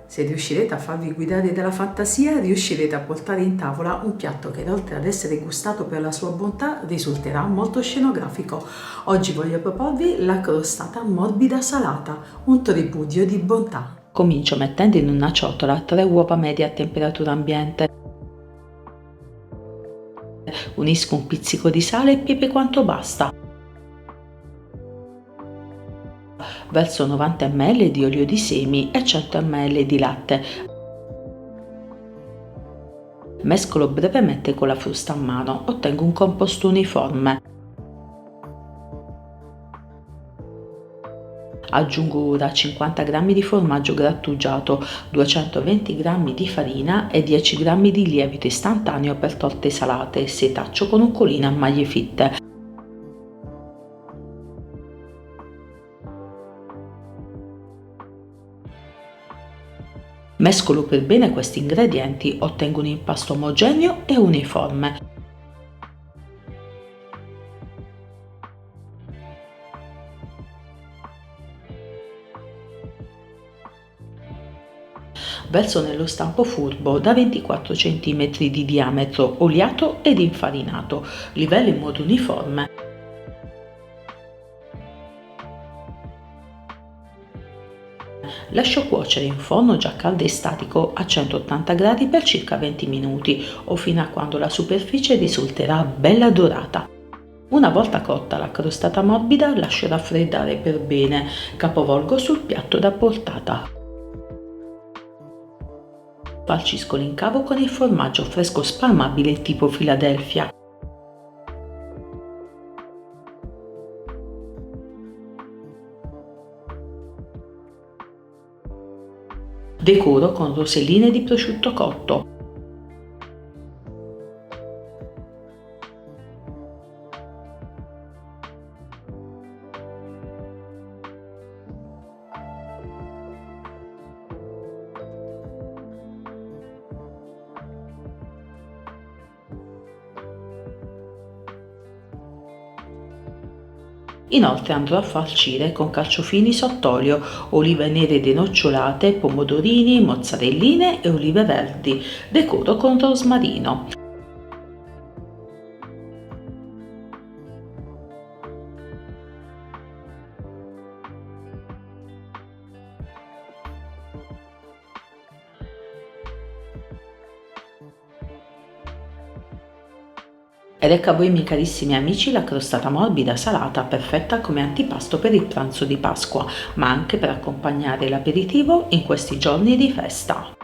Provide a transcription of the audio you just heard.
Se riuscirete a farvi guidare dalla fantasia, riuscirete a portare in tavola un piatto che, oltre ad essere gustato per la sua bontà, risulterà molto scenografico. Oggi voglio proporvi la crostata morbida salata, un tripudio di bontà. Comincio mettendo in una ciotola 3 uova medie a temperatura ambiente. Unisco un pizzico di sale e pepe quanto basta. Verso 90 ml di olio di semi e 100 ml di latte. Mescolo brevemente con la frusta a mano, ottengo un composto uniforme. Aggiungo ora 50 g di formaggio grattugiato, 220 g di farina e 10 g di lievito istantaneo per torte salate, setaccio con un colino a maglie fitte. Mescolo per bene questi ingredienti, ottengo un impasto omogeneo e uniforme. Verso nello stampo furbo da 24 cm di diametro, oliato ed infarinato. Livello in modo uniforme. Lascio cuocere in forno già caldo e statico a 180 gradi per circa 20 minuti o fino a quando la superficie risulterà bella dorata. Una volta cotta la crostata morbida, lascio raffreddare per bene, capovolgo sul piatto da portata. Falcisco l'incavo con il formaggio fresco spalmabile tipo Philadelphia. Decoro con roselline di prosciutto cotto. Inoltre andrò a farcire con carciofini sott'olio, olive nere denocciolate, pomodorini, mozzarelline e olive verdi. Decoro con rosmarino. Ed ecco a voi, miei carissimi amici, la crostata morbida salata, perfetta come antipasto per il pranzo di Pasqua, ma anche per accompagnare l'aperitivo in questi giorni di festa.